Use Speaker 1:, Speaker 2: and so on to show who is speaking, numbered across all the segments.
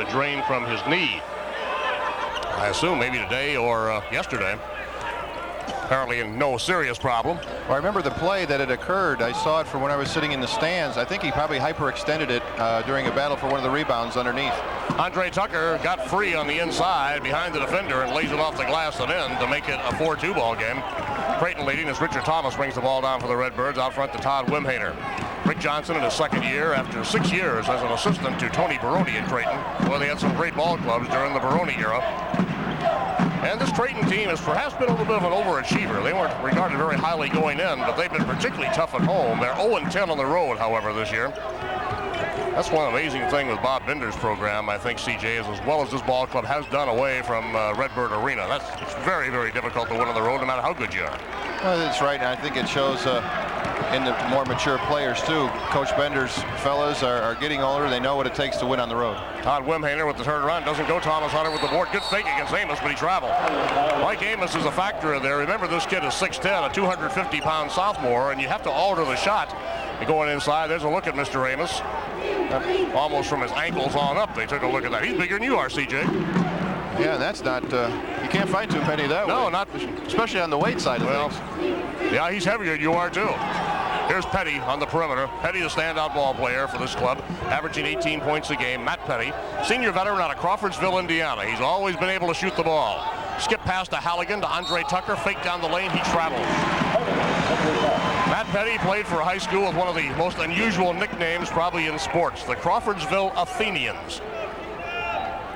Speaker 1: It drained from his knee. I assume maybe today or yesterday. Apparently in no serious problem.
Speaker 2: Well, I remember the play that had occurred. I saw it from when I was sitting in the stands. I think he probably hyperextended it during a battle for one of the rebounds underneath.
Speaker 1: Andre Tucker got free on the inside behind the defender and lays it off the glass and in to make it a 4-2 ball game. Crieghton leading as Richard Thomas brings the ball down for the Redbirds out front to Todd Wimhainer. Rick Johnson in his second year after 6 years as an assistant to Tony Baroni at Crieghton. Well, they had some great ball clubs during the Baroni era. And this Crieghton team has perhaps been a little bit of an overachiever. They weren't regarded very highly going in, but they've been particularly tough at home. They're 0-10 on the road, however, this year. That's one amazing thing with Bob Binder's program, I think, CJ, is as well as this ball club has done away from Redbird Arena. It's very, very difficult to win on the road, no matter how good you are.
Speaker 2: Well, that's right, and I think it shows in the more mature players, too. Coach Bender's fellas are getting older. They know what it takes to win on the road.
Speaker 1: Todd Wimhainer with the turnaround. Doesn't go Thomas Hunter with the board. Good fake against Amos, but he traveled. Mike Amos is a factor there. Remember, this kid is 6'10", a 250-pound sophomore, and you have to alter the shot. Going inside, there's a look at Mr. Amos. Almost from his ankles on up, they took a look at that. He's bigger than you are, CJ.
Speaker 2: Yeah, that's not, you can't find too many that way.
Speaker 1: No, not.
Speaker 2: Especially on the weight side of things.
Speaker 1: Yeah, he's heavier than you are, too. Here's Petty on the perimeter. Petty, the standout ball player for this club, averaging 18 points a game. Matt Petty, senior veteran out of Crawfordsville, Indiana. He's always been able to shoot the ball. Skip pass to Halligan, to Andre Tucker, fake down the lane, he travels. Matt Petty played for a high school with one of the most unusual nicknames probably in sports, the Crawfordsville Athenians.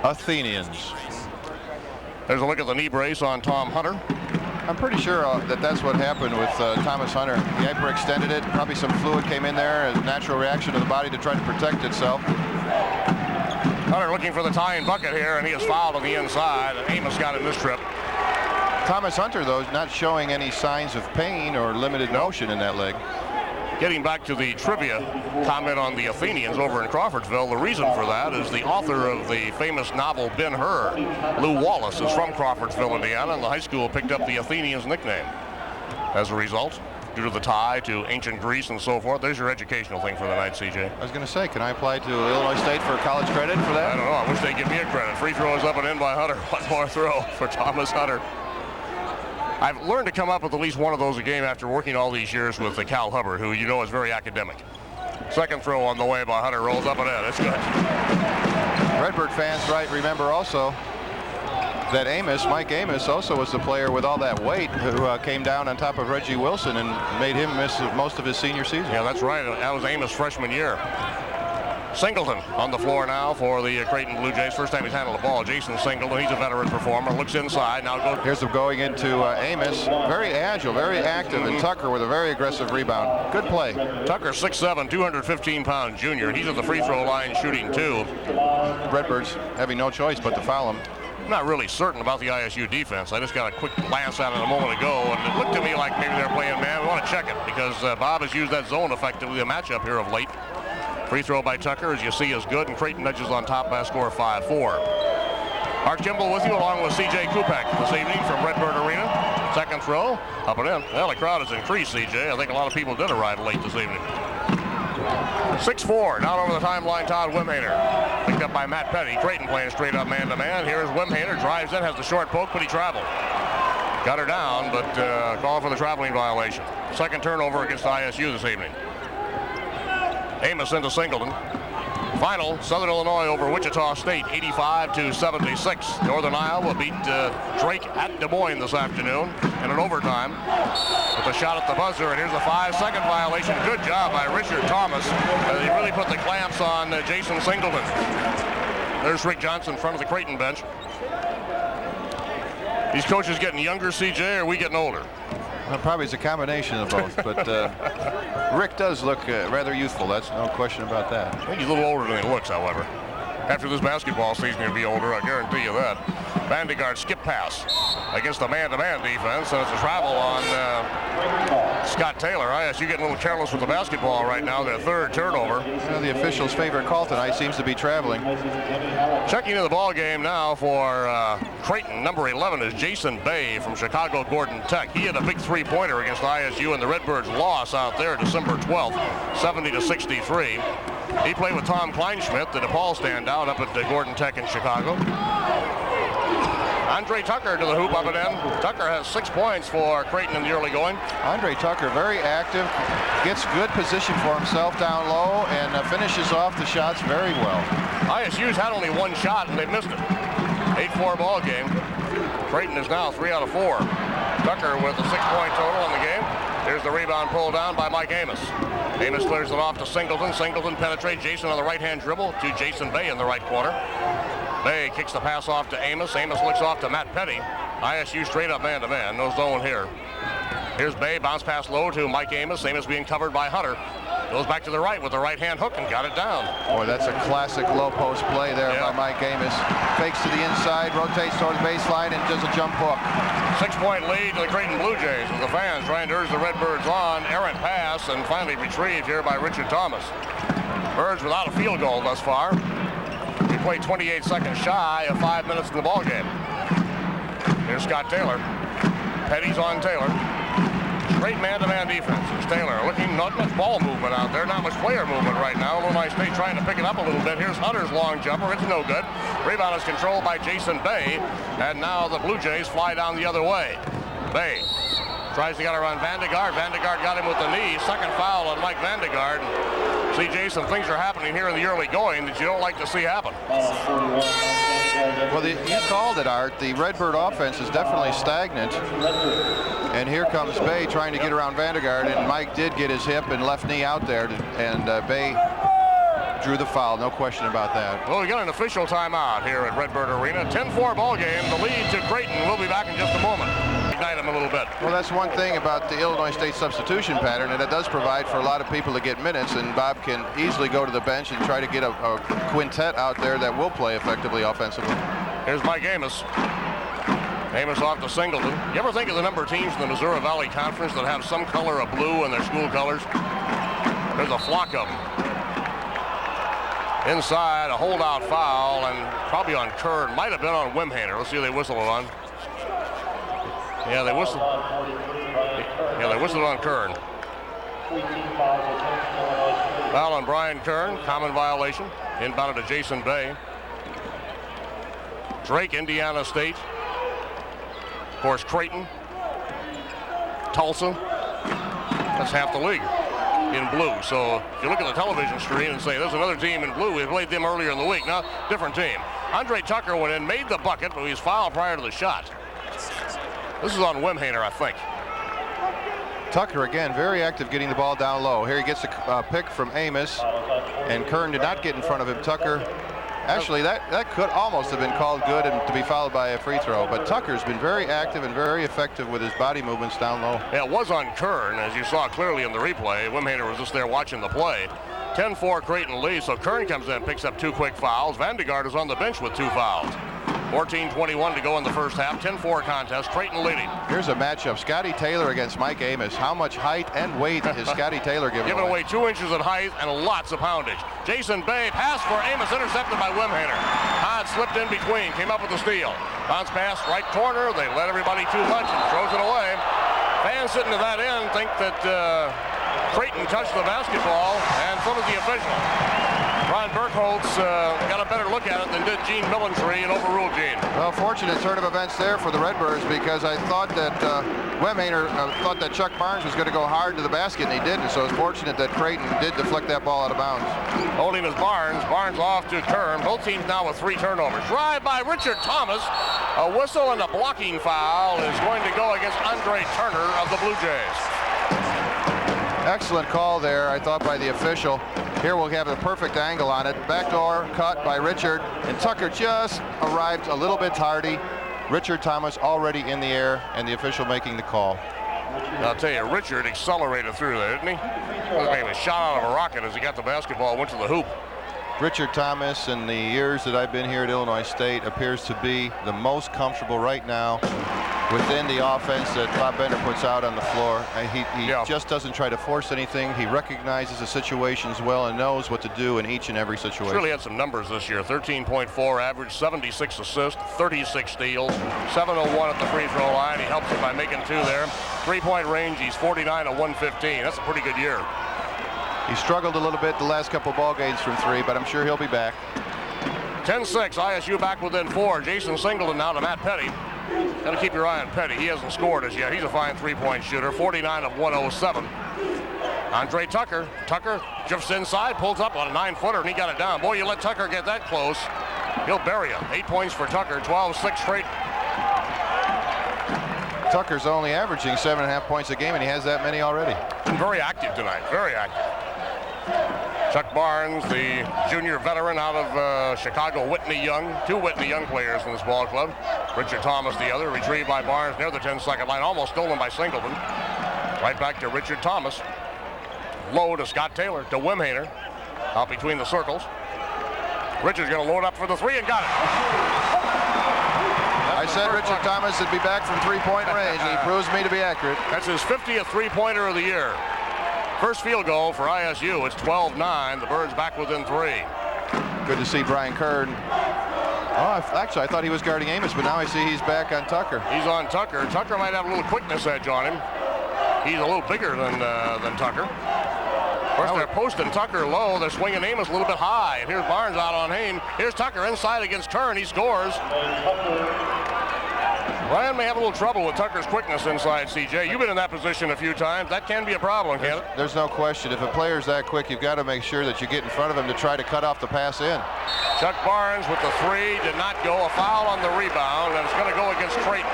Speaker 2: Athenians.
Speaker 1: There's a look at the knee brace on Tom Hunter.
Speaker 2: I'm pretty sure that's what happened with Thomas Hunter. He hyperextended it. Probably some fluid came in there as a natural reaction of the body to try to protect itself.
Speaker 1: Hunter looking for the tying bucket here, and he is fouled on the inside, and Amos got it this trip.
Speaker 2: Thomas Hunter, though, is not showing any signs of pain or limited motion in that leg.
Speaker 1: Getting back to the trivia comment on the Athenians over in Crawfordsville, the reason for that is the author of the famous novel Ben-Hur, Lou Wallace, is from Crawfordsville, Indiana, and the high school picked up the Athenians nickname. As a result, due to the tie to ancient Greece and so forth, there's your educational thing for the night, CJ.
Speaker 2: I was going to say, can I apply to Illinois State for college credit for that?
Speaker 1: I don't know. I wish they'd give me a credit. Free throw is up and in by Hunter. One more throw for Thomas Hunter. I've learned to come up with at least one of those a game after working all these years with Cal Hubbard, who you know is very academic. Second throw on the way by Hunter, rolls up and in. It's good.
Speaker 2: Redbird fans, right, remember also that Mike Amos also was the player with all that weight who came down on top of Reggie Wilson and made him miss most of his senior season.
Speaker 1: Yeah, that's right. That was Amos' freshman year. Singleton on the floor now for the Crieghton Blue Jays. First time he's handled the ball. Jason Singleton, he's a veteran performer. Looks inside. Now goes.
Speaker 2: Here's him going into Amos. Very agile, very active, and Tucker with a very aggressive rebound. Good play.
Speaker 1: Tucker, 6'7", 215-pound junior. He's at the free throw line shooting too.
Speaker 2: Redbirds having no choice but to foul him.
Speaker 1: I'm not really certain about the ISU defense. I just got a quick glance at it a moment ago, and it looked to me like maybe they're playing man. We want to check it because Bob has used that zone effectively, the matchup here of late. Free throw by Tucker, as you see, is good, and Crieghton nudges on top by a score of 5-4. Mark Kimball with you, along with C.J. Kupek this evening from Redbird Arena. Second throw, up and in. Well, the crowd has increased, C.J. I think a lot of people did arrive late this evening. 6-4, down over the timeline, Todd Wimhainer. Picked up by Matt Petty. Crieghton playing straight up man-to-man. Here's Wimhainer, drives in, has the short poke, but he traveled. Got her down, but call for the traveling violation. Second turnover against ISU this evening. Amos into Singleton. Final, Southern Illinois over Wichita State, 85-76. Northern Iowa beat Drake at Des Moines this afternoon in an overtime with a shot at the buzzer, and here's a 5-second violation. Good job by Richard Thomas. He really put the clamps on Jason Singleton. There's Rick Johnson in front of the Crieghton bench. These coaches getting younger, CJ, or are we getting older?
Speaker 2: Well, probably it's a combination of both, but Rick does look rather youthful. That's no question about that.
Speaker 1: I think he's a little older than he looks, however. After this basketball season, he'll be older, I guarantee you that. Vandegaard skip pass against the man-to-man defense, and it's a travel on Scott Taylor. ISU getting a little careless with the basketball right now, their third turnover.
Speaker 2: The official's favorite call tonight seems to be traveling.
Speaker 1: Checking in the ball game now for Crieghton, number 11 is Jason Bay from Chicago Gordon Tech. He had a big three-pointer against ISU, and the Redbirds loss out there December 12th, 70-63. He played with Tom Kleinschmidt, the DePaul standout up at Gordon Tech in Chicago. Andre Tucker to the hoop up and in. Tucker has 6 points for Crieghton in the early going.
Speaker 2: Andre Tucker, very active, gets good position for himself down low, and finishes off the shots very well.
Speaker 1: ISU's had only 1 shot, and they missed it. 8-4 ball game. Crieghton is now 3 out of 4. Tucker with a 6-point total in the game. Here's the rebound pulled down by Mike Amos. Amos clears it off to Singleton. Singleton penetrates Jason on the right-hand dribble to Jason Bay in the right corner. Bay kicks the pass off to Amos. Amos looks off to Matt Petty. ISU straight up man-to-man. No zone here. Here's Bay. Bounce pass low to Mike Amos. Amos being covered by Hunter. Goes back to the right with the right-hand hook and got it down.
Speaker 2: Boy, that's a classic low post play there by Mike Amos. Fakes to the inside, rotates toward the baseline, and does a jump hook.
Speaker 1: 6-point lead to the Crieghton Blue Jays with the fans trying to urge the Redbirds on. Errant pass and finally retrieved here by Richard Thomas. Birds without a field goal thus far. We played 28 seconds shy of 5 minutes in the ball game. Here's Scott Taylor. Petty's on Taylor. Great man-to-man defense. It's Taylor looking, not much ball movement out there, not much player movement right now. Illinois State trying to pick it up a little bit. Here's Hunter's long jumper. It's no good. Rebound is controlled by Jason Bay, and now the Blue Jays fly down the other way. Bay tries to get around Vandegaard. Vandegaard got him with the knee. Second foul on Mike Vandegaard. See, Jason, things are happening here in the early going that you don't like to see happen.
Speaker 2: Well, you called it, Art. The Redbird offense is definitely stagnant. And here comes Bay trying to get around Vandegaard, and Mike did get his hip and left knee out there, and Bay drew the foul, no question about that.
Speaker 1: Well, we got an official timeout here at Redbird Arena. 10-4 ball game. The lead to Crieghton. We'll be back in just a moment. Ignite them a little bit.
Speaker 2: Well, that's one thing about the Illinois State substitution pattern, and it does provide for a lot of people to get minutes, and Bob can easily go to the bench and try to get a quintet out there that will play effectively offensively.
Speaker 1: Here's Mike Amos. Amos off to Singleton. You ever think of the number of teams in the Missouri Valley Conference that have some color of blue in their school colors? There's a flock of them. Inside, a holdout foul, and probably on Kern. Might have been on Wimhaner. Let's see who they whistled it on. Yeah, they whistled. Yeah, they whistled on Kern. Foul on Brian Kern. Common violation. Inbounded to Jason Bay. Drake, Indiana State. Of course, Crieghton. Tulsa. That's half the league in blue. So if you look at the television screen and say, there's another team in blue. We played them earlier in the week. Now, different team. Andre Tucker went in, made the bucket, but he was fouled prior to the shot. This is on Wimhaner, I think.
Speaker 2: Tucker, again, very active getting the ball down low. Here he gets a pick from Amos, and Kern did not get in front of him. Tucker, actually, that could almost have been called good and to be followed by a free throw. But Tucker's been very active and very effective with his body movements down low.
Speaker 1: Yeah, it was on Kern, as you saw clearly in the replay. Wimhaner was just there watching the play. 10-4 Crieghton lead, so Kern comes in, picks up 2 quick fouls. Vandegaard is on the bench with 2 fouls. 14:21 to go in the first half. 10-4 contest. Crieghton leading.
Speaker 2: Here's a matchup. Scotty Taylor against Mike Amos. How much height and weight is Scotty Taylor giving away?
Speaker 1: 2 inches in height and lots of poundage. Jason Bay, pass for Amos, intercepted by Wimhaner. Todd slipped in between, came up with the steal. Bounce pass, right corner. They let everybody too much and throws it away. Fans sitting to that end think that Crieghton touched the basketball, and so did the official. Ron Burkholz got a better look at it than did Gene Millentree and overruled Gene.
Speaker 2: Well, fortunate turn of events there for the Redbirds, because I thought that Wimhaner thought that Chuck Barnes was going to go hard to the basket, and he didn't. So it's fortunate that Crieghton did deflect that ball out of bounds.
Speaker 1: Holding is Barnes. Barnes off to Kern. Both teams now with 3 turnovers. Drive by Richard Thomas. A whistle and a blocking foul is going to go against Andre Turner of the Blue Jays.
Speaker 2: Excellent call there, I thought, by the official. Here we'll have a perfect angle on it. Backdoor cut by Richard, and Tucker just arrived a little bit tardy. Richard Thomas already in the air, and the official making the call.
Speaker 1: I'll tell you, Richard accelerated through there, didn't he? He was shot out of a rocket as he got the basketball, went to the hoop.
Speaker 2: Richard Thomas, in the years that I've been here at Illinois State, appears to be the most comfortable right now within the offense that Bob Bender puts out on the floor. He just doesn't try to force anything. He recognizes the situations well and knows what to do in each and every situation.
Speaker 1: He's really had some numbers this year. 13.4 average, 76 assists, 36 steals, 701 at the free throw line. He helps it by making 2 there. 3-point range, he's 49 of 115. That's a pretty good year.
Speaker 2: He struggled a little bit the last couple ball games from 3, but I'm sure he'll be back.
Speaker 1: 10-6, ISU back within 4. Jason Singleton now to Matt Petty. Got to keep your eye on Petty. He hasn't scored as yet. He's a fine three-point shooter. 49 of 107. Andre Tucker. Tucker drifts inside, pulls up on a 9-footer, and he got it down. Boy, you let Tucker get that close, he'll bury him. 8 points for Tucker. 12-6 straight.
Speaker 2: Tucker's only averaging 7.5 points a game, and he has that many already.
Speaker 1: Been very active tonight. Very active. Chuck Barnes, the junior veteran out of Chicago. Whitney Young. 2 Whitney Young players in this ball club. Richard Thomas the other. Retrieved by Barnes near the 10-second line. Almost stolen by Singleton. Right back to Richard Thomas. Low to Scott Taylor. To Wimhainer. Out between the circles. Richard's going to load up for the 3 and got it.
Speaker 2: I said Richard Thomas would be back from 3-point range, and he proves me to be accurate.
Speaker 1: That's his 50th three-pointer of the year. First field goal for ISU. It's 12-9. The Birds back within 3.
Speaker 2: Good to see Brian Kern. Oh, actually, I thought he was guarding Amos, but now I see he's back on Tucker.
Speaker 1: He's on Tucker. Tucker might have a little quickness edge on him. He's a little bigger than Tucker. Of course, they're posting Tucker low. They're swinging Amos a little bit high. And here's Barnes out on Hain. Here's Tucker inside against Kern. He scores. Ryan may have a little trouble with Tucker's quickness inside, CJ. You've been in that position a few times. That can be a problem, can't it?
Speaker 2: There's no question. If a player's that quick, you've got to make sure that you get in front of him to try to cut off the pass in.
Speaker 1: Chuck Barnes with the 3 did not go. A foul on the rebound, and it's going to go against Crieghton.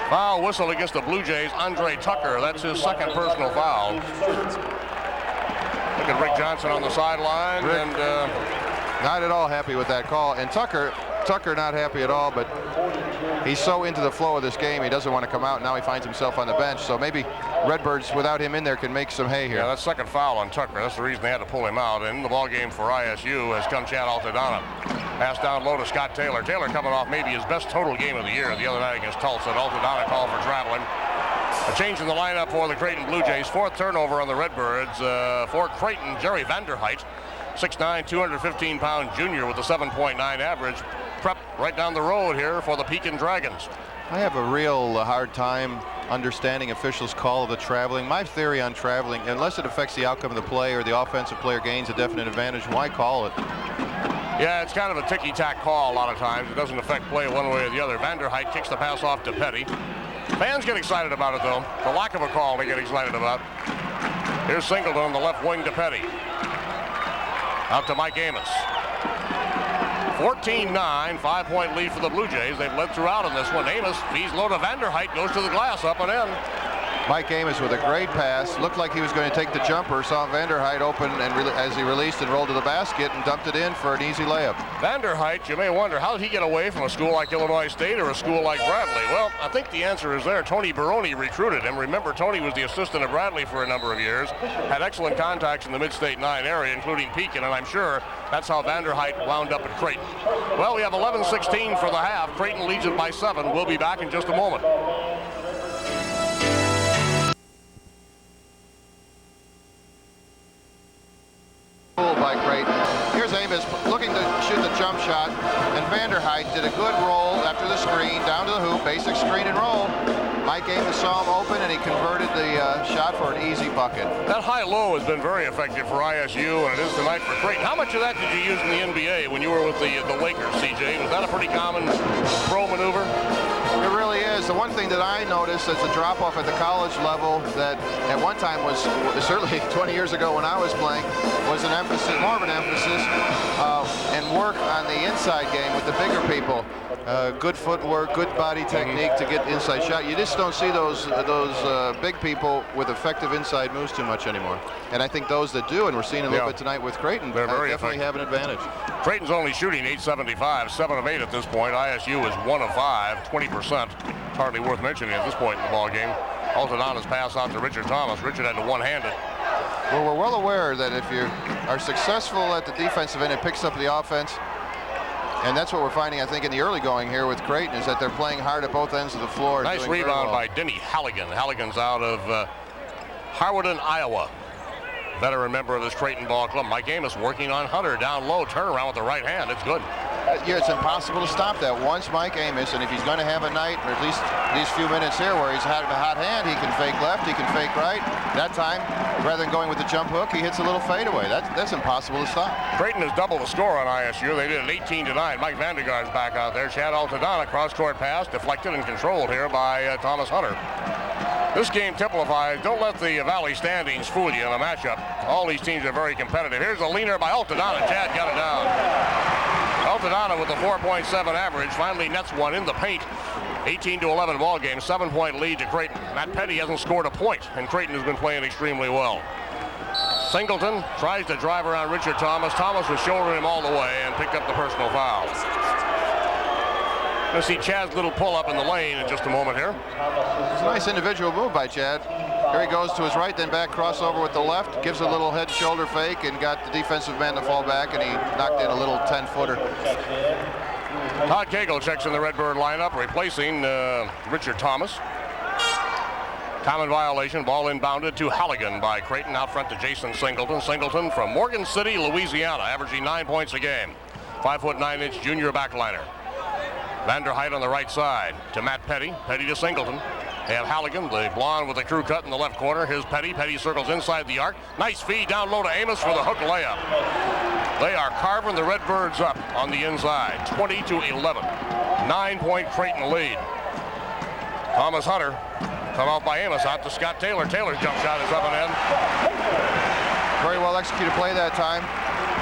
Speaker 1: Foul whistle against the Blue Jays. Andre Tucker. That's his second personal foul. Look at Rick Johnson on the sideline.
Speaker 2: Rick,
Speaker 1: and
Speaker 2: not at all happy with that call. And Tucker not happy at all, but he's so into the flow of this game, he doesn't want to come out. Now he finds himself on the bench. So maybe Redbirds, without him in there, can make some hay here.
Speaker 1: Yeah, that's second foul on Tucker. That's the reason they had to pull him out. And in the ball game for ISU has come Chad Altadonna. Pass down low to Scott Taylor. Taylor coming off maybe his best total game of the year the other night against Tulsa. Altadonna called for traveling. A change in the lineup for the Crieghton Blue Jays. 4th turnover on the Redbirds. For Crieghton, Jerry Vanderheit, 6'9", 215-pound junior with a 7.9 average. Prep right down the road here for the Pekin Dragons.
Speaker 2: I have a real hard time understanding officials' call of the traveling. My theory on traveling, unless it affects the outcome of the play or the offensive player gains a definite advantage, why call it?
Speaker 1: Yeah, it's kind of a ticky-tack call a lot of times. It doesn't affect play one way or the other. Vanderheit kicks the pass off to Petty. Fans get excited about it, though. The lack of a call they get excited about. Here's Singleton on the left wing to Petty. Out to Mike Amos. 14-9, 5-point lead for the Blue Jays. They've led throughout in this one. Amos feeds low to Vanderheit, goes to the glass, up and in.
Speaker 2: Mike Amos with a great pass. Looked like he was going to take the jumper. Saw Vanderheit open and as he released and rolled to the basket and dumped it in for an easy layup.
Speaker 1: Vanderheit, you may wonder, how did he get away from a school like Illinois State or a school like Bradley? Well, I think the answer is there. Tony Baroni recruited him. Remember, Tony was the assistant of Bradley for a number of years. Had excellent contacts in the Mid-State 9 area, including Pekin, and I'm sure that's how Vanderheit wound up at Crieghton. Well, we have 11-16 for the half. Crieghton leads it by 7. We'll be back in just a moment.
Speaker 2: By Crieghton. Here's Amos looking to shoot the jump shot, and Vanderheit did a good roll after the screen, down to the hoop, basic screen and roll. Mike Amos saw him open, and he converted the shot for an easy bucket.
Speaker 1: That high-low has been very effective for ISU, and it is tonight for Crieghton. How much of that did you use in the NBA when you were with the Lakers, CJ? Was that a pretty common pro maneuver?
Speaker 2: It really is. The one thing that I noticed as a drop-off at the college level that at one time was certainly 20 years ago when I was playing was an emphasis, more of an emphasis, and work on the inside game with the bigger people. Good footwork, good body technique to get inside shot. You just don't see those big people with effective inside moves too much anymore. And I think those that do, and we're seeing a little bit tonight with Crieghton, definitely have an advantage.
Speaker 1: Crieghton's only shooting .875, 7 of 8 at this point. ISU is 1 of 5, 20%. It's hardly worth mentioning at this point in the ball game. Altadonna's pass out to Richard Thomas. Richard had to one-hand it.
Speaker 2: Well, we're well aware that if you are successful at the defensive end, it picks up the offense. And that's what we're finding, I think, in the early going here with Crieghton, is that they're playing hard at both ends of the floor.
Speaker 1: Nice rebound by Denny Halligan. Halligan's out of Harwoodin, Iowa. Veteran member of this Crieghton ball club. Mike Amos working on Hunter down low. Turnaround with the right hand. It's good.
Speaker 2: it's impossible to stop that. Once Mike Amos, and if he's going to have a night, or at least these few minutes here where he's had a hot hand, he can fake left, he can fake right. That time, rather than going with the jump hook, he hits a little fadeaway. That's impossible to stop.
Speaker 1: Crieghton has doubled the score on ISU. They did it 18-9. Mike Vandegaard's back out there. Chad Altadonna, cross-court pass, deflected and controlled here by Thomas Hunter. This game typifies, don't let the Valley standings fool you in a matchup. All these teams are very competitive. Here's a leaner by Altadonna. Chad got it down. Altadonna with a 4.7 average finally nets one in the paint. 18-11 ball game, 7-point lead to Crieghton. Matt Petty hasn't scored a point, and Crieghton has been playing extremely well. Singleton tries to drive around Richard Thomas. Thomas was shouldering him all the way and picked up the personal foul. We'll see Chad's little pull-up in the lane in just a moment here.
Speaker 2: It's a nice individual move by Chad. Here he goes to his right, then back crossover with the left, gives a little head shoulder fake and got the defensive man to fall back, and he knocked in a little 10-footer.
Speaker 1: Todd Cagle checks in the Redbird lineup, replacing Richard Thomas. Common violation, ball inbounded to Halligan by Crieghton, out front to Jason Singleton. Singleton from Morgan City, Louisiana, averaging 9 points a game. 5'9" junior backliner. Vanderheit on the right side to Matt Petty. Petty to Singleton. They have Halligan, the blonde with the crew cut in the left corner. Here's Petty. Petty circles inside the arc. Nice feed down low to Amos for the hook layup. They are carving the Redbirds up on the inside. 20-11. 9-point Crieghton lead. Thomas Hunter come out by Amos, out to Scott Taylor. Taylor's jump shot is up and in.
Speaker 2: Very well executed play that time.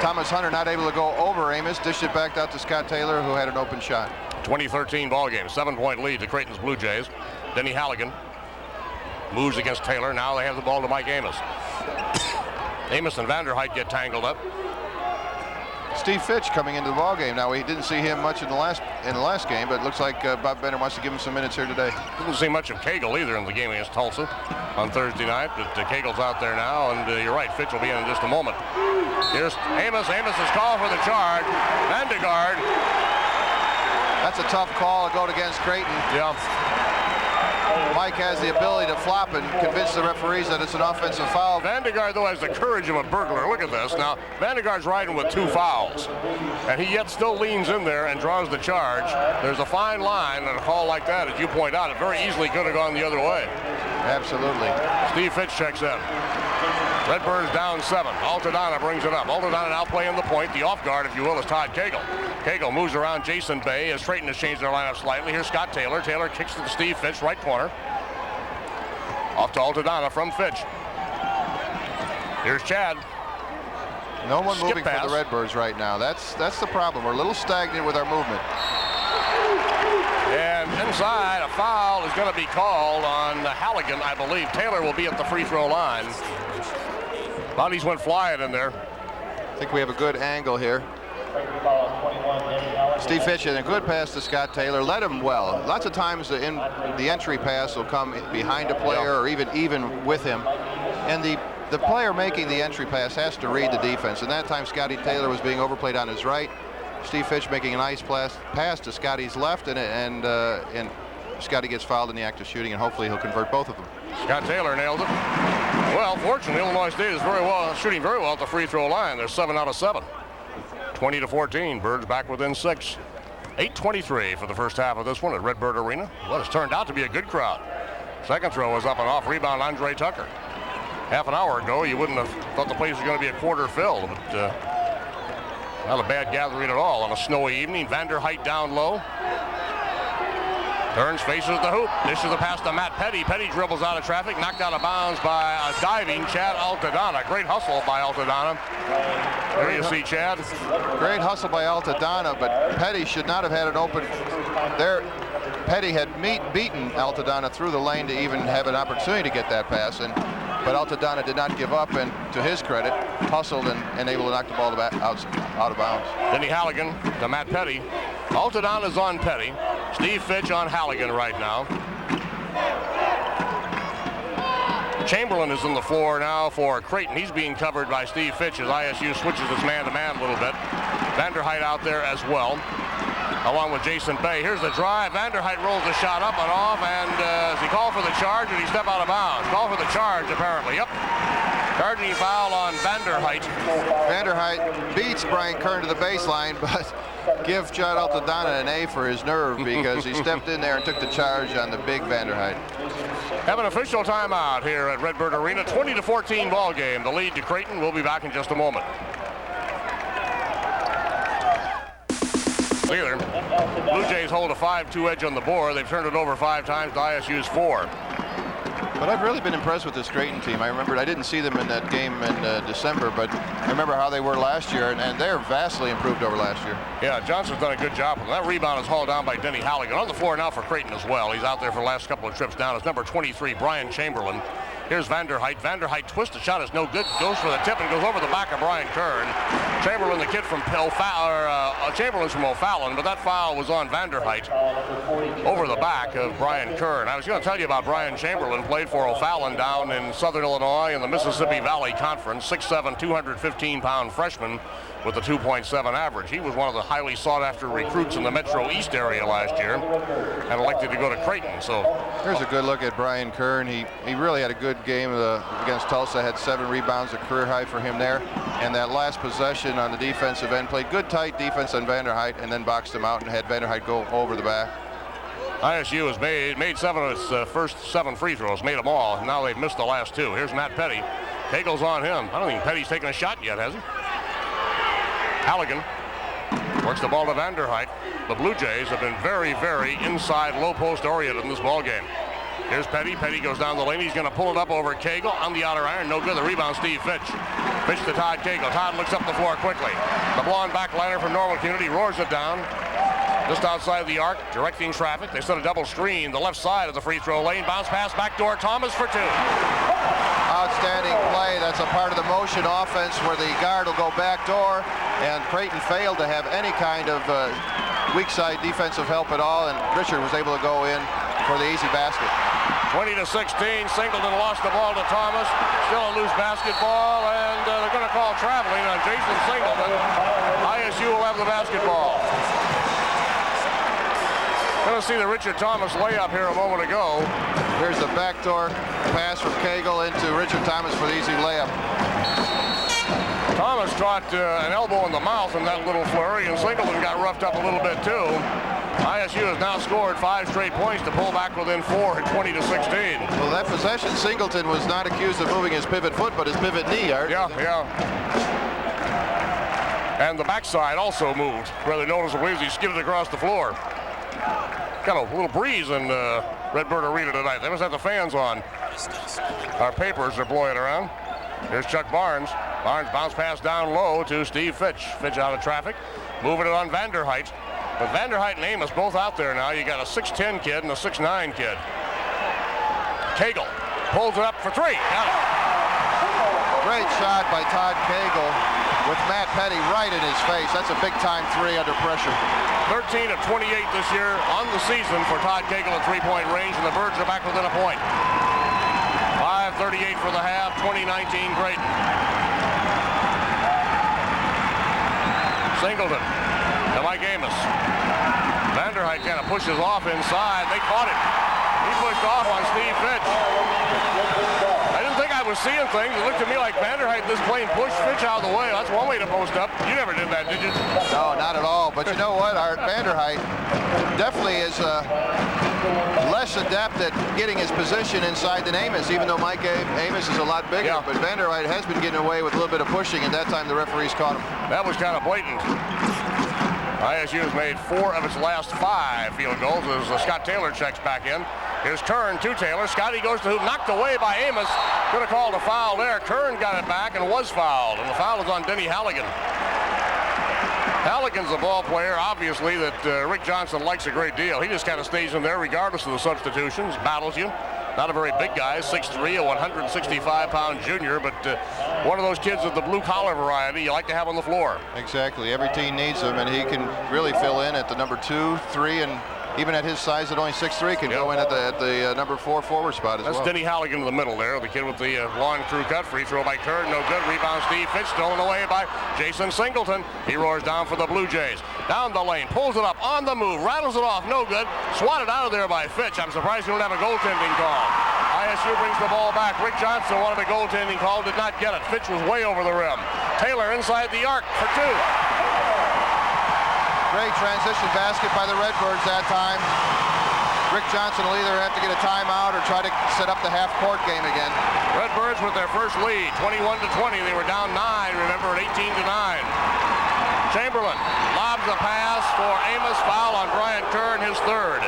Speaker 2: Thomas Hunter not able to go over Amos, dished it back out to Scott Taylor, who had an open shot.
Speaker 1: 2013 ball game, 7-point lead to Creighton's Blue Jays. Denny Halligan moves against Taylor. Now they have the ball to Mike Amos. Amos and Vanderheit get tangled up.
Speaker 2: Steve Fitch coming into the ball game. Now we didn't see him much in the last game, but it looks like Bob Bender wants to give him some minutes here today.
Speaker 1: Didn't see much of Cagle either in the game against Tulsa on Thursday night, but Cagle's out there now, and you're right, Fitch will be in just a moment. Here's Amos. Amos is called for the charge. Vandegaard.
Speaker 2: That's a tough call to go against Crieghton.
Speaker 1: Yeah.
Speaker 2: Mike has the ability to flop and convince the referees that it's an offensive foul.
Speaker 1: Vandegaard, though, has the courage of a burglar. Look at this. Now, Vandegaard's riding with 2 fouls, and he yet still leans in there and draws the charge. There's a fine line, and a call like that, as you point out, it very easily could have gone the other way.
Speaker 2: Absolutely.
Speaker 1: Steve Fitch checks in. Redbirds down 7. Altadonna brings it up. Altadonna now playing the point. The off guard, if you will, is Todd Cagle. Cagle moves around Jason Bay as Crieghton has changed their lineup slightly. Here's Scott Taylor. Taylor kicks to Steve Fitch, right corner. Off to Altadonna from Fitch. Here's Chad.
Speaker 2: No one
Speaker 1: Skip
Speaker 2: moving
Speaker 1: pass
Speaker 2: for the Redbirds right now. That's the problem. We're a little stagnant with our movement.
Speaker 1: And inside, a foul is going to be called on Halligan, I believe. Taylor will be at the free throw line. Bodies went flying in there.
Speaker 2: I think we have a good angle here. Steve Fitch had a good pass to Scott Taylor. Led him well. Lots of times the entry pass will come behind a player or even with him. And the player making the entry pass has to read the defense. And that time Scotty Taylor was being overplayed on his right. Steve Fitch making a nice pass to Scotty's left, and Scotty gets fouled in the act of shooting, and hopefully he'll convert both of them.
Speaker 1: Scott Taylor nailed it. Well, fortunately, Illinois State is shooting very well at the free throw line. They're 7 out of 7. 20-14. Birds back within 6. 8:23 for the first half of this one at Redbird Arena. What has turned out to be a good crowd. Second throw was up and off. Rebound, Andre Tucker. Half an hour ago, you wouldn't have thought the place was going to be a quarter filled, but not a bad gathering at all on a snowy evening. Vanderheit down low. Turns, faces the hoop. Dishes the pass to Matt Petty. Petty dribbles out of traffic, knocked out of bounds by a diving Chad Altadonna. Great hustle by Altadonna. There you see Chad.
Speaker 2: Great hustle by Altadonna, but Petty should not have had an open there. Petty had beaten Altadonna through the lane to even have an opportunity to get that pass, but Altadonna did not give up, and to his credit, hustled and able to knock the ball out of bounds.
Speaker 1: Denny Halligan to Matt Petty. Altadonna's on Petty. Steve Fitch on Halligan right now. Chamberlain is on the floor now for Crieghton. He's being covered by Steve Fitch as ISU switches its man-to-man a little bit. Vanderheit out there as well, along with Jason Bay. Here's the drive. Vanderheit rolls the shot up and off, and does he call for the charge or did he step out of bounds? Call for the charge, apparently. Yep. Charging foul on Vanderheit.
Speaker 2: Vanderheit beats Brian Kern to the baseline, but give Judd Altadonna an A for his nerve, because he stepped in there and took the charge on the big Vanderhyde.
Speaker 1: Have an official timeout here at Redbird Arena. 20-14 ball game. The lead to Crieghton. We'll be back in just a moment. Either. Blue Jays hold a 5-2 edge on the board. They've turned it over 5 times to ISU's 4.
Speaker 2: But I've really been impressed with this Crieghton team. I remember I didn't see them in that game in December, but I remember how they were last year, and they're vastly improved over last year.
Speaker 1: Yeah, Johnson's done a good job. That rebound is hauled down by Denny Halligan. On the floor now for Crieghton as well. He's out there for the last couple of trips down. It's number 23, Brian Chamberlain. Here's Vanderhyde. Vanderhyde twists the shot is no good. Goes for the tip and goes over the back of Brian Kern. Chamberlain, the kid from Chamberlain's from O'Fallon, but that foul was on Vanderhyde over the back of Brian Kern. I was going to tell you about Brian Chamberlain. Played for O'Fallon down in Southern Illinois in the Mississippi Valley Conference. 6'7", 215-pound freshman with a 2.7 average. He was one of the highly sought-after recruits in the Metro East area last year and elected to go to Crieghton. So
Speaker 2: here's a good look at Brian Kern. He really had a good game against Tulsa. Had 7 rebounds, a career high for him there. And that last possession on the defensive end, played good tight defense on Vanderhyde and then boxed him out and had Vanderhyde go over the back.
Speaker 1: ISU has made 7 of its first 7 free throws, made them all. And now they've missed the last 2. Here's Matt Petty. Kegel's on him. I don't think Petty's taken a shot yet, has he? Halligan works the ball to Vanderhyde. The Blue Jays have been very, very inside low post oriented in this ball game. Here's Petty. Petty goes down the lane. He's going to pull it up over Kegel on the outer iron. No good. The rebound, Steve Fitch. Fitch to Todd Kegel. Todd looks up the floor quickly. The blonde backliner from Normal Community roars it down. Just outside the arc, directing traffic. They set a double screen. The left side of the free throw lane. Bounce pass backdoor. Thomas for 2.
Speaker 2: Outstanding play. That's a part of the motion offense where the guard will go backdoor, and Crieghton failed to have any kind of weak side defensive help at all, and Richard was able to go in for the easy basket.
Speaker 1: 20-16. Singleton lost the ball to Thomas. Still a loose basketball, and they're going to call traveling on Jason Singleton. ISU will have the basketball. Going to see the Richard Thomas layup here a moment ago.
Speaker 2: Here's the backdoor pass from Kegel into Richard Thomas for the easy layup.
Speaker 1: Thomas caught an elbow in the mouth in that little flurry, and Singleton got roughed up a little bit too. ISU has now scored 5 straight points to pull back within 4 at 20-16.
Speaker 2: Well, that possession, Singleton was not accused of moving his pivot foot, but his pivot knee, Art.
Speaker 1: Yeah. And the backside also moved rather noticeably as he skidded across the floor. Got a little breeze in Redbird Arena tonight. They must have the fans on. Our papers are blowing around. Here's Chuck Barnes. Barnes bounce pass down low to Steve Fitch. Fitch out of traffic. Moving it on Vanderhyde. With Vanderhyde and Amos both out there now, you got a 6'10 kid and a 6'9 kid. Kegel pulls it up for 3. Got it.
Speaker 2: Great shot by Todd Kegel with Matt Petty right in his face. That's a big-time 3 under pressure.
Speaker 1: 13 of 28 this year on the season for Todd Kegel at 3-point range, and the Birds are back within a point. 5:38 for the half, 2019 Crieghton. Singleton to Mike Amos. Vanderhyde kind of pushes off inside. They caught it. He pushed off on Steve Fitch. I didn't think I was seeing things. It looked to me like Vanderhyde this plane pushed Fitch out of the way. That's one way to post up. You never did that, did you?
Speaker 2: No, not at all. But you know what? Art Vanderhyde definitely is less adept at getting his position inside than Amos, even though Mike Amos is a lot bigger. Yeah. But Vanderhyde has been getting away with a little bit of pushing, and that time the referees caught him.
Speaker 1: That was kind of blatant. ISU has made 4 of its last 5 field goals as Scott Taylor checks back in. Here's Kern to Taylor. Scotty goes to hoop, knocked away by Amos. Could have called a foul there. Kern got it back and was fouled, and the foul is on Denny Halligan. Halligan's a ball player, obviously, that Rick Johnson likes a great deal. He just kind of stays in there regardless of the substitutions, battles you. Not a very big guy, 6'3", a 165-pound junior, but one of those kids of the blue-collar variety you like to have on the floor.
Speaker 2: Exactly. Every team needs him, and he can really fill in at the number 2, 3, and even at his size at only 6'3", can go in at the number 4 forward spot as well.
Speaker 1: That's Denny Halligan in the middle there, the kid with the long crew cut. Free throw by Kern, no good. Rebound Steve Fitch, stolen away by Jason Singleton. He roars down for the Blue Jays. Down the lane, pulls it up, on the move, rattles it off, no good. Swatted out of there by Fitch. I'm surprised you don't have a goaltending call. ISU brings the ball back. Rick Johnson wanted a goaltending call, did not get it. Fitch was way over the rim. Taylor inside the arc for 2.
Speaker 2: Great transition basket by the Redbirds that time. Rick Johnson will either have to get a timeout or try to set up the half-court game again.
Speaker 1: Redbirds with their first lead, 21-20. They were down 9, remember, at 18-9. Chamberlain lobs a pass for Amos. Foul on Brian Kern, his third.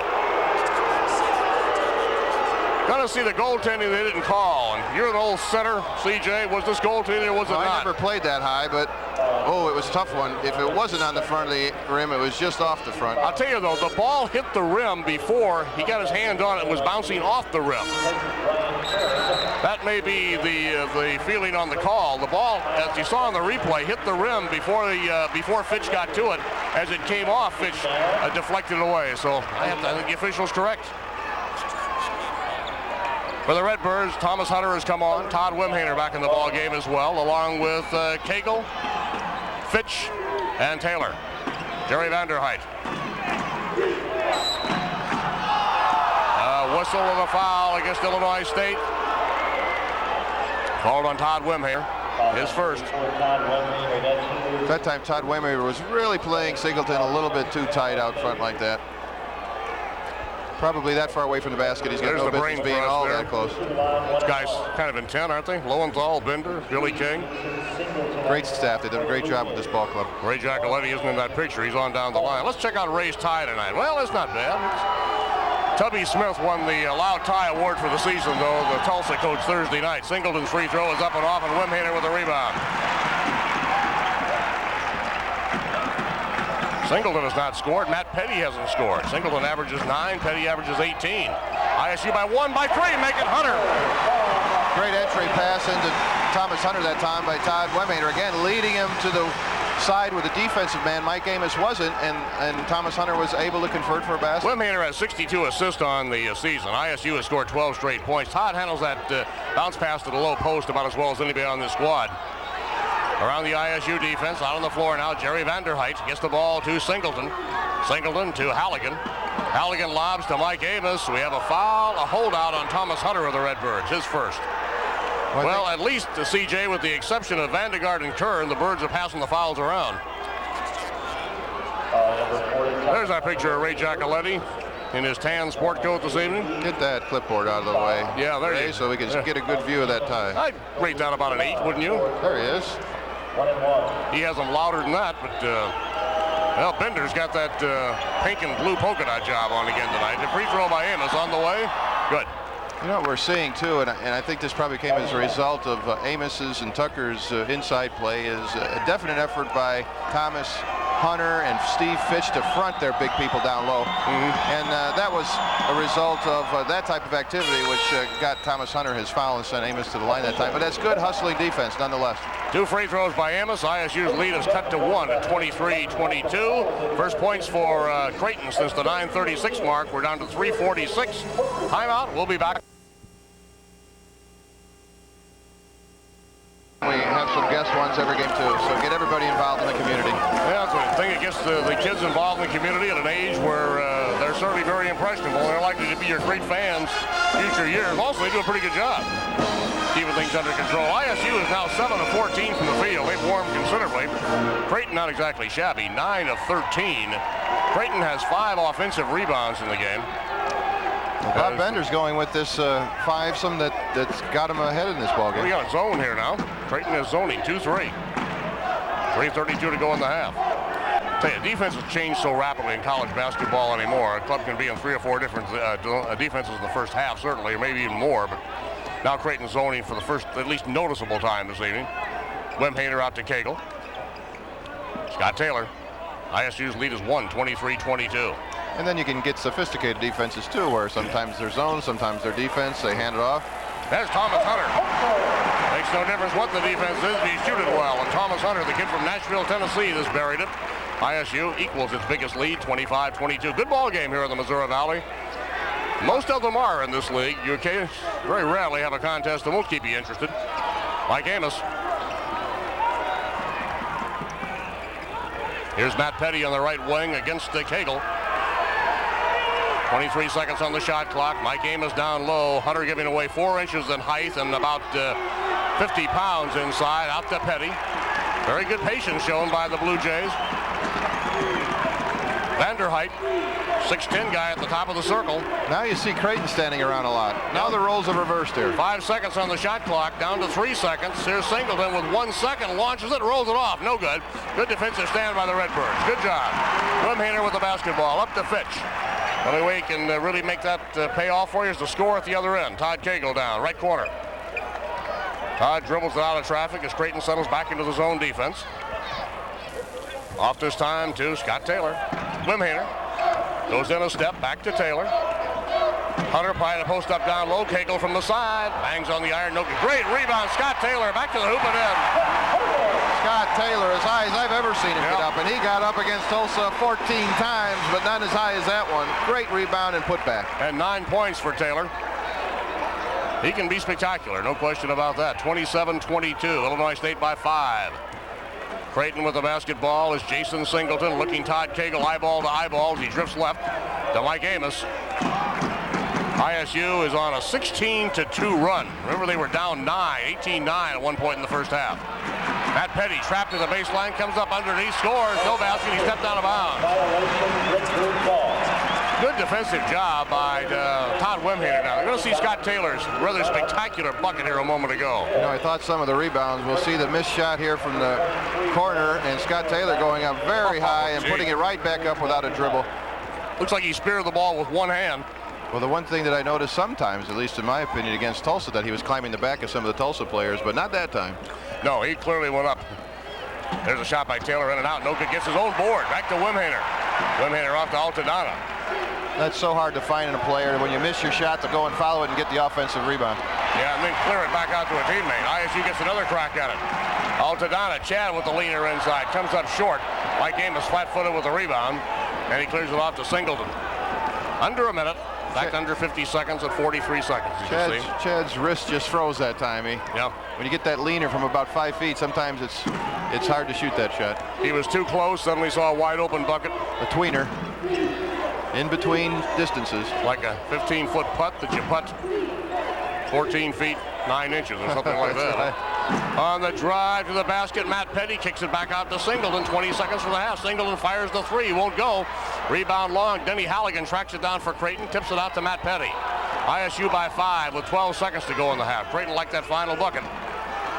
Speaker 1: Gonna see the goaltending they didn't call. And you're an old center, CJ. Was this goaltending or was it not?
Speaker 2: I never played that high, but it was a tough one. If it wasn't on the front of the rim, it was just off the front.
Speaker 1: I'll tell you though, the ball hit the rim before he got his hand on it and was bouncing off the rim. That may be the feeling on the call. The ball, as you saw on the replay, hit the rim before Fitch got to it. As it came off, Fitch deflected it away. So I think the official's correct. For the Redbirds, Thomas Hunter has come on. Todd Wimhaner back in the ball game as well, along with Cagle, Fitch, and Taylor. Jerry Vanderheit. Whistle of a foul against Illinois State. Called on Todd Wimhaner, his first.
Speaker 2: That time Todd Wimhaner was really playing Singleton a little bit too tight out front like that. Probably that far away from the basket. He's got no business being all that close.
Speaker 1: These guys kind of intent, aren't they? Lowenthal, Bender, Billy King.
Speaker 2: Great staff. They did a great job with this ball club.
Speaker 1: Ray Giacoletti isn't in that picture. He's on down the line. Let's check out Ray's tie tonight. Well, it's not bad. Tubby Smith won the Loud Tie Award for the season, though. The Tulsa coach Thursday night. Singleton's free throw is up and off, and Wimhaner with a rebound. Singleton has not scored. Matt Petty hasn't scored. Singleton averages 9. Petty averages 18. ISU by 1, by 3. Make it Hunter.
Speaker 2: Great entry pass into Thomas Hunter that time by Todd Wimhaner. Again, leading him to the side where the defensive man, Mike Amos, wasn't, and Thomas Hunter was able to convert for a basket.
Speaker 1: Wimhaner has 62 assists on the season. ISU has scored 12 straight points. Todd handles that bounce pass to the low post about as well as anybody on this squad. Around the ISU defense, out on the floor now, Jerry Vanderheit gets the ball to Singleton. Singleton to Halligan. Halligan lobs to Mike Amos. We have a foul, a holdout on Thomas Hunter of the Redbirds, his first. Well, at least the CJ, with the exception of Vandegaard and Kern, the Birds are passing the fouls around. There's that picture of Ray Giacoletti in his tan sport coat this evening.
Speaker 2: Get that clipboard out of the way.
Speaker 1: Yeah, there he is.
Speaker 2: So we can get a good view of that tie.
Speaker 1: I'd rate that about an 8, wouldn't you?
Speaker 2: There he is.
Speaker 1: He has them louder than that, but well, Bender's got that pink and blue polka dot job on again tonight. The free throw by Amos on the way. Good.
Speaker 2: You know what we're seeing too, and I think this probably came as a result of Amos's and Tucker's inside play, is a definite effort by Thomas Hunter and Steve Fitch to front their big people down low. And that was a result of that type of activity, which got Thomas Hunter his foul and sent Amos to the line that time. But that's good hustling defense nonetheless. 2
Speaker 1: free throws by Amos. ISU's lead is cut to 1 at 23-22. First points for Crieghton since the 9:36 mark. We're down to 3:46. Timeout. We'll be back.
Speaker 2: We have some guest ones every game too, so get everybody involved in the community.
Speaker 1: Yeah, that's the thing. It gets the kids involved in the community at an age where they're certainly very impressionable. They're likely to be your great fans future years. Also, they do a pretty good job keeping things under control. ISU is now 7 of 14 from the field. They've warmed considerably. Crieghton not exactly shabby, 9 of 13. Crieghton has 5 offensive rebounds in the game.
Speaker 2: Bob Bender's going with this 5-some that's got him ahead in this ballgame.
Speaker 1: We got a zone here now. Crieghton is zoning 2-3. 3:32 to go in the half. Tell you, defense has changed so rapidly in college basketball anymore. A club can be in 3 or 4 different defenses in the first half, certainly, or maybe even more. But now Crieghton zoning for the first, at least noticeable time this evening. Wimhaner out to Cagle. Scott Taylor. ISU's lead is 1, 23-22.
Speaker 2: And then you can get sophisticated defenses too, where sometimes they're zone, sometimes they're defense. They hand it off.
Speaker 1: There's Thomas Hunter. Makes no difference what the defense is, but he's shooting well. And Thomas Hunter, the kid from Nashville, Tennessee, has buried it. ISU equals its biggest lead, 25-22. Good ball game here in the Missouri Valley. Most of them are in this league. You very rarely have a contest that won't keep you interested. Mike Amos. Here's Matt Petty on the right wing against Cagle. 23 seconds on the shot clock. Mike Amos down low. Hunter giving away 4 inches in height and about 50 pounds inside. Out to Petty. Very good patience shown by the Blue Jays. Vanderheit, 6'10" guy at the top of the circle.
Speaker 2: Now you see Crieghton standing around a lot. Now the roles have reversed here.
Speaker 1: 5 seconds on the shot clock, down to 3 seconds. Here's Singleton with 1 second, launches it, rolls it off. No good. Good defensive stand by the Redbirds. Good job. Wimhaner with the basketball, up to Fitch. The only way he can really make that pay off for you is to score at the other end. Todd Cagle down, right corner. Todd dribbles it out of traffic as Crieghton settles back into the zone defense. Off this time to Scott Taylor. Wimhaner goes in a step, back to Taylor. Hunter playing a post up down low. Cagle from the side, bangs on the iron. No, great rebound. Scott Taylor back to the hoop and in.
Speaker 2: Scott Taylor, as high as I've ever seen him get up, and he got up against Tulsa 14 times, but not as high as that one. Great rebound and putback.
Speaker 1: And 9 points for Taylor. He can be spectacular, no question about that. 27-22, Illinois State by 5. Crieghton with the basketball is Jason Singleton looking Todd Cagle eyeball to eyeball as he drifts left to Mike Amos. ISU is on a 16-2 run. Remember, they were down 18-9 at one point in the first half. Matt Petty trapped to the baseline, comes up underneath, scores, no basket, he stepped out of bounds. Good defensive job by Todd Wimhaner now. You're going to see Scott Taylor's rather spectacular bucket here a moment ago.
Speaker 2: You know, I thought some of the rebounds, we'll see the missed shot here from the corner, and Scott Taylor going up very high and putting it right back up without a dribble.
Speaker 1: Looks like he speared the ball with one hand.
Speaker 2: Well, the one thing that I noticed sometimes, at least in my opinion, against Tulsa, that he was climbing the back of some of the Tulsa players, but not that time.
Speaker 1: No, he clearly went up. There's a shot by Taylor, in and out. No good. Gets his own board. Back to Wimhaner. Wimhaner off to Altadonna.
Speaker 2: That's so hard to find in a player. When you miss your shot, to go and follow it and get the offensive rebound.
Speaker 1: Yeah, and then clear it back out to a teammate. ISU gets another crack at it. Altadonna, Chad with the leaner inside. Comes up short. Mike Amos flat-footed with the rebound, and he clears it off to Singleton. Under a minute. Back under 50 seconds at 43 seconds, you can see.
Speaker 2: Chad's wrist just froze that time.
Speaker 1: Yeah.
Speaker 2: When you get that leaner from about 5 feet, sometimes it's hard to shoot that shot.
Speaker 1: He was too close, suddenly saw a wide open bucket.
Speaker 2: A tweener. In between distances.
Speaker 1: Like a 15-foot putt that you putt 14 feet 9 inches or something like that. On the drive to the basket, Matt Petty kicks it back out to Singleton. 20 seconds for the half. Singleton fires the three, won't go. Rebound long. Denny Halligan tracks it down for Crieghton, tips it out to Matt Petty. ISU by 5 with 12 seconds to go in the half. Crieghton like that final bucket.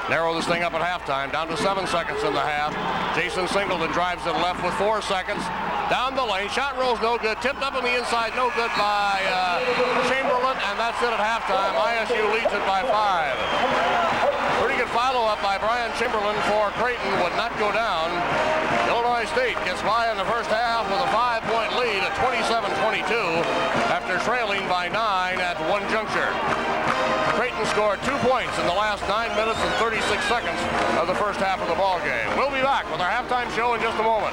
Speaker 1: Narrow this thing up at halftime, down to 7 seconds in the half. Jason Singleton drives it left with 4 seconds. Down the lane, shot rolls no good. Tipped up on the inside, no good by Chamberlain, and that's it at halftime. ISU leads it by 5. Pretty good follow-up by Brian Chamberlain for Crieghton, would not go down. Illinois State gets by in the first half with a 5-point lead at 27-22 after trailing by 9 at one juncture. Crieghton scored 2 points in the last 9 minutes and 36 seconds of the first half of the ball game. We'll be back with our halftime show in just a moment.